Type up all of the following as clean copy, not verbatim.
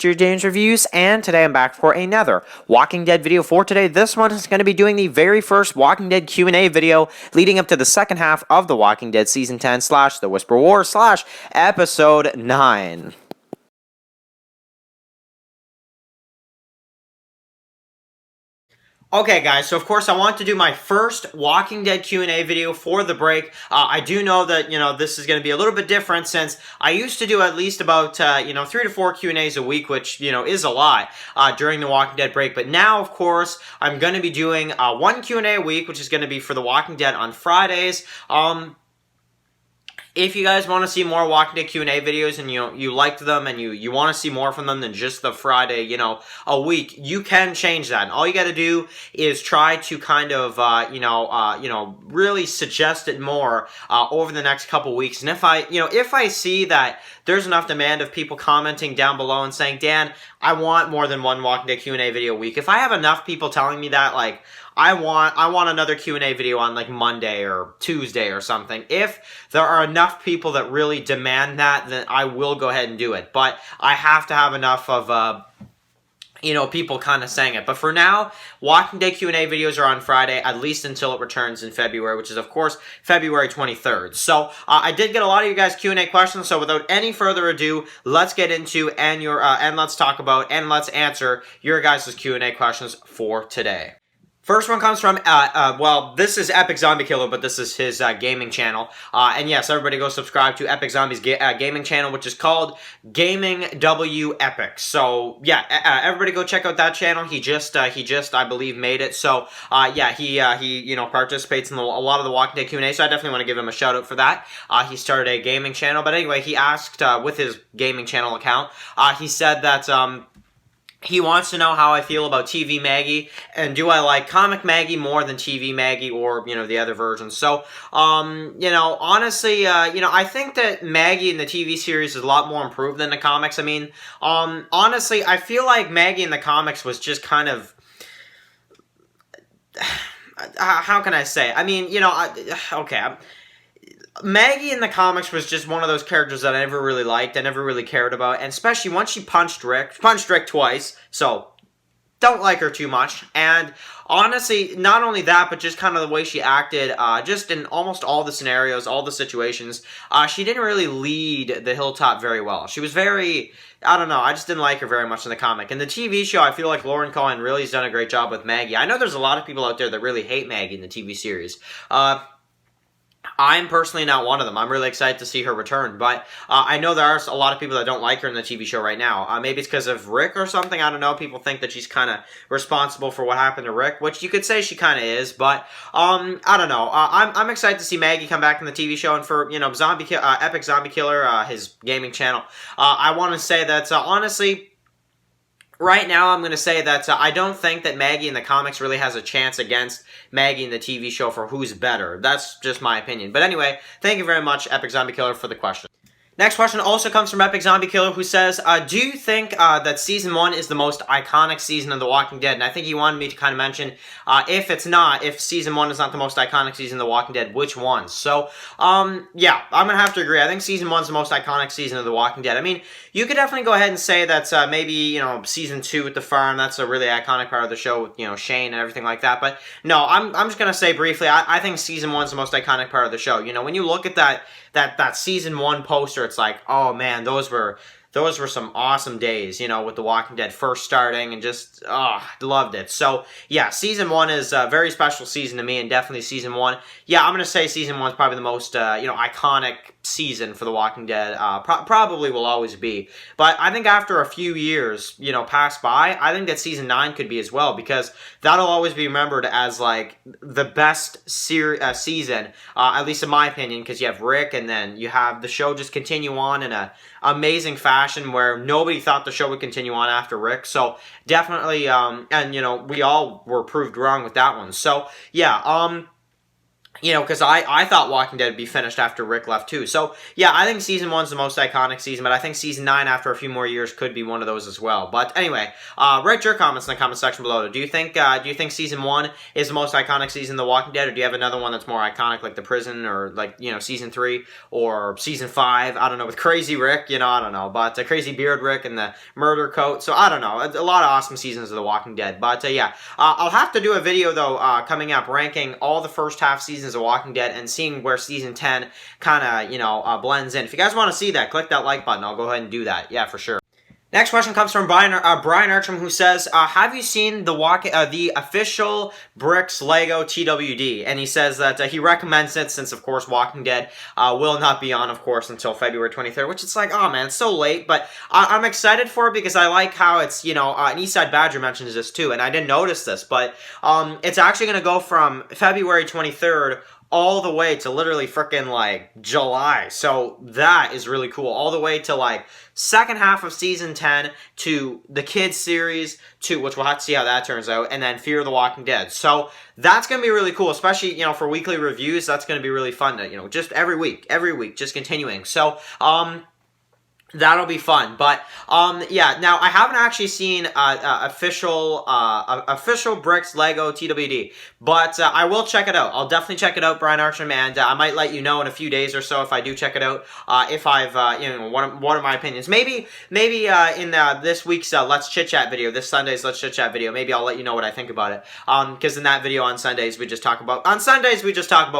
Mr. James Reviews, and today I'm back for another Walking Dead video for today. This one is going to be doing the very first Walking Dead Q&A video leading up to the second half of The Walking Dead Season 10 / The Whisper War / Episode 9. Okay, guys, so of course I want to do my first Walking Dead Q&A video for the break. I do know that, this is going to be a little bit different since I used to do at least about, 3 to 4 Q&As a week, which, is a lot during the Walking Dead break. But now, of course, I'm going to be doing 1 Q&A a week, which is going to be for the Walking Dead on Fridays. If you guys want to see more Walking Dead Q&A videos and you liked them and you want to see more from them than just the Friday, a week, you can change that. And all you got to do is try to kind of, really suggest it more over the next couple weeks. And if I see that there's enough demand of people commenting down below and saying, Dan, I want more than one Walking Dead Q&A video a week. If I have enough people telling me that, like, I want another Q&A video on like Monday or Tuesday or something. If there are enough people that really demand that, then I will go ahead and do it. But I have to have enough of, people kind of saying it. But for now, Walking Dead Q&A videos are on Friday, at least until it returns in February, which is, of course, February 23rd. So, I did get a lot of you guys Q&A questions, so without any further ado, let's get into and let's talk about and let's answer your guys' Q&A questions for today. First one comes from, this is Epic Zombie Killer, but this is his gaming channel. And yes, everybody go subscribe to Epic Zombie's gaming channel, which is called Gaming W Epic. So, yeah, everybody go check out that channel. He just, I believe, made it. So, he participates in a lot of the Walking Dead Q&A, so I definitely want to give him a shout out for that. He started a gaming channel, but anyway, he asked, with his gaming channel account, he said that, he wants to know how I feel about TV Maggie, and do I like comic Maggie more than TV Maggie or, the other versions. So, honestly, I think that Maggie in the TV series is a lot more improved than the comics. I mean, honestly, I feel like Maggie in the comics was just kind of, how can I say? I mean, Maggie in the comics was just one of those characters that I never really liked, I never really cared about, and especially once she punched Rick twice, so don't like her too much. And honestly, not only that, but just kind of the way she acted, just in almost all the scenarios, all the situations, she didn't really lead the Hilltop very well. She was very, I don't know, I just didn't like her very much in the comic. In the TV show, I feel like Lauren Cohan really has done a great job with Maggie. I know there's a lot of people out there that really hate Maggie in the TV series. I'm personally not one of them. I'm really excited to see her return, but I know there are a lot of people that don't like her in the TV show right now. Maybe it's because of Rick or something. I don't know. People think that she's kind of responsible for what happened to Rick, which you could say she kind of is, but I don't know. I'm excited to see Maggie come back in the TV show, and for Epic Zombie Killer, his gaming channel. I want to say that honestly, right now, I'm going to say that I don't think that Maggie in the comics really has a chance against Maggie in the TV show for who's better. That's just my opinion. But anyway, thank you very much, Epic Zombie Killer, for the question. Next question also comes from Epic Zombie Killer, who says, do you think that Season 1 is the most iconic season of The Walking Dead? And I think he wanted me to kind of mention, if Season 1 is not the most iconic season of The Walking Dead, which one? So, yeah, I'm going to have to agree. I think Season 1 is the most iconic season of The Walking Dead. I mean, you could definitely go ahead and say that's maybe, Season 2 with the farm, that's a really iconic part of the show with, Shane and everything like that. But, no, I'm just going to say briefly, I think Season 1 is the most iconic part of the show. When you look at that Season 1 poster, it's like, oh man, those were some awesome days, with The Walking Dead first starting, and just, loved it. So, yeah, Season 1 is a very special season to me, and definitely Season 1. Yeah, I'm going to say Season 1 is probably the most, iconic season for The Walking Dead. Probably will always be. But I think after a few years, pass by, I think that Season 9 could be as well, because that'll always be remembered as, like, the best season, at least in my opinion, because you have Rick, and then you have the show just continue on in a amazing fashion where nobody thought the show would continue on after Rick. So definitely, and we all were proved wrong with that one. So yeah, You know, because I thought Walking Dead would be finished after Rick left too. So, yeah, I think Season 1's the most iconic season, but I think Season 9, after a few more years, could be one of those as well. But anyway, write your comments in the comment section below. Do you think Season 1 is the most iconic season of The Walking Dead, or do you have another one that's more iconic, like The Prison, or like, you know, Season 3, or Season 5, I don't know, with Crazy Rick, you know, I don't know, but Crazy Beard Rick and the murder coat, so I don't know, a lot of awesome seasons of The Walking Dead. But yeah, I'll have to do a video, though, coming up, ranking all the first half seasons of Walking Dead and seeing where Season 10 kind of, you know, blends in. If you guys want to see that, click that like button. I'll go ahead and do that. Yeah, for sure. Next question comes from Brian Archam, who says, have you seen the official Bricks Lego TWD? And he says that he recommends it since, of course, Walking Dead will not be on, of course, until February 23rd, which it's like, oh man, it's so late, but I'm excited for it because I like how it's, you know, and Eastside Badger mentions this too, and I didn't notice this, but it's actually going to go from February 23rd all the way to literally freaking like July. So that is really cool. All the way to like second half of season 10 to the kids series to, which we'll have to see how that turns out, and then Fear the Walking Dead. So that's going to be really cool, especially, you know, for weekly reviews. That's going to be really fun to, you know, just every week, just continuing. So, that'll be fun, but yeah. Now I haven't actually seen official Bricks Lego TWD, but I will check it out. I'll definitely check it out, Brian Archam, and I might let you know in a few days or so if I do check it out. If I've you know, one of my opinions, maybe in this week's Let's Chit Chat video, this Sunday's Let's Chit Chat video, maybe I'll let you know what I think about it. Because in that video on Sundays we just talk about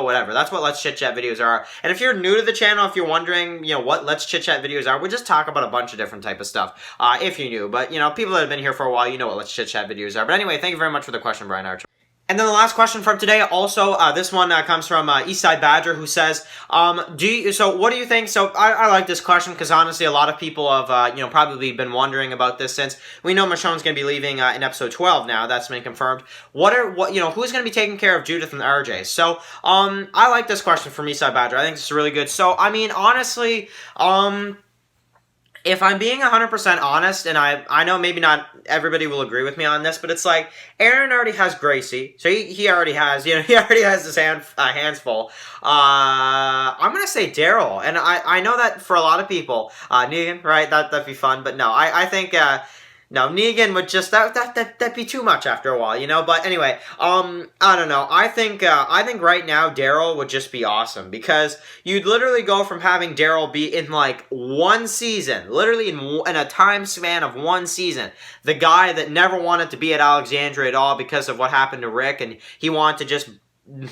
whatever. That's what Let's Chit Chat videos are. And if you're new to the channel, if you're wondering, you know, what Let's Chit Chat videos are, we just talk about a bunch of different type of stuff, if you knew. But, you know, people that have been here for a while, you know what Let's Chit Chat videos are. But anyway, thank you very much for the question, Brian Archer. And then the last question from today, also, this one comes from Eastside Badger, who says, what do you think? So I like this question because honestly, a lot of people have, you know, probably been wondering about this since we know Michonne's going to be leaving in episode 12 now. That's been confirmed. You know, who's going to be taking care of Judith and RJ? So, I like this question from Eastside Badger. I think it's really good. So, I mean, honestly, if I'm being 100% honest, and I know maybe not everybody will agree with me on this, but it's like, Aaron already has Gracie, so he already has, you know, he already has his hands full. I'm gonna say Daryl, and I know that for a lot of people, Negan, right, that'd be fun, but no, I think, no, Negan would just, that'd be too much after a while, you know, but anyway, I don't know, I think right now Daryl would just be awesome, because you'd literally go from having Daryl be in, like, one season, literally in a time span of one season, the guy that never wanted to be at Alexandria at all because of what happened to Rick, and he wanted to just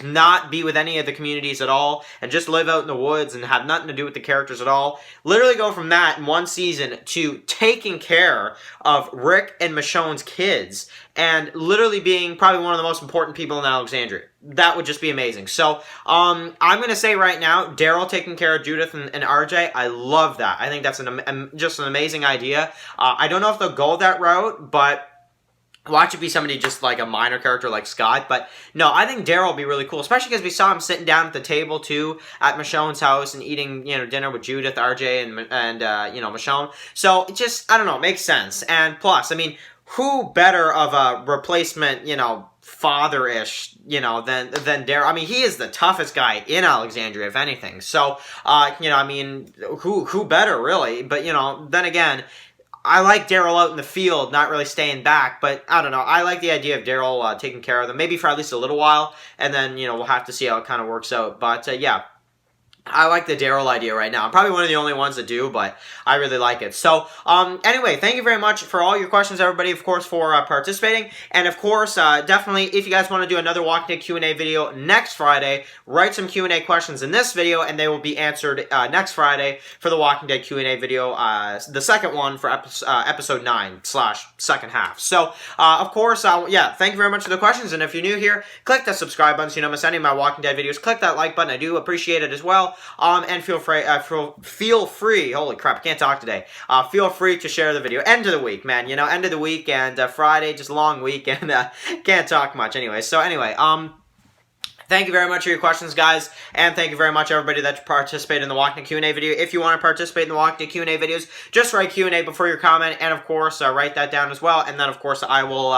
not be with any of the communities at all and just live out in the woods and have nothing to do with the characters at all. Literally go from that in one season to taking care of Rick and Michonne's kids and literally being probably one of the most important people in Alexandria. That would just be amazing. So, I'm going to say right now, Daryl taking care of Judith and RJ, I love that. I think that's just an amazing idea. I don't know if they'll go that route, but watch it be somebody just like a minor character like Scott, but no, I think Daryl will be really cool, especially because we saw him sitting down at the table too at Michonne's house and eating, you know, dinner with Judith, RJ, and you know, Michonne. So it just, I don't know, it makes sense. And plus, I mean, who better of a replacement, you know, father-ish, you know, than Daryl? I mean, he is the toughest guy in Alexandria, if anything. So, you know, I mean, who better, really? But, you know, then again, I like Daryl out in the field, not really staying back, but I don't know. I like the idea of Daryl taking care of them, maybe for at least a little while, and then, you know, we'll have to see how it kind of works out. But, yeah. I like the Daryl idea right now. I'm probably one of the only ones that do, but I really like it. So, anyway, thank you very much for all your questions, everybody, of course, for participating. And, of course, definitely, if you guys want to do another Walking Dead Q&A video next Friday, write some Q&A questions in this video, and they will be answered next Friday for the Walking Dead Q&A video, the second one for episode 9/second half. So, of course, yeah, thank you very much for the questions. And if you're new here, click that subscribe button so you don't miss any of my Walking Dead videos. Click that like button. I do appreciate it as well. And feel free, holy crap, I can't talk today, feel free to share the video. End of the week, man, you know, end of the week, and Friday, just a long week, and can't talk much anyway. So anyway, Thank you very much for your questions, guys, and thank you very much, everybody, that participated in the Walking Dead Q&A video. If you want to participate in the Walking Dead Q&A videos, just write Q&A before your comment, and of course, write that down as well. And then, of course, I will,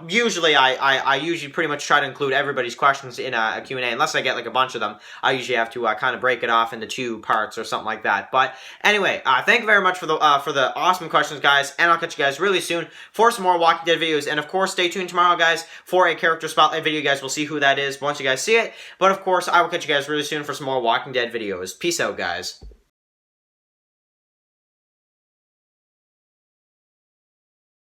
usually I usually pretty much try to include everybody's questions in a Q&A, unless I get like a bunch of them. I usually have to kind of break it off into 2 parts or something like that. But anyway, thank you very much for the awesome questions, guys, and I'll catch you guys really soon for some more Walking Dead videos. And of course, stay tuned tomorrow, guys, for a character spotlight video. You guys will see who that is once you guys see it. But of course, I will catch you guys really soon for some more Walking Dead videos. Peace out, guys.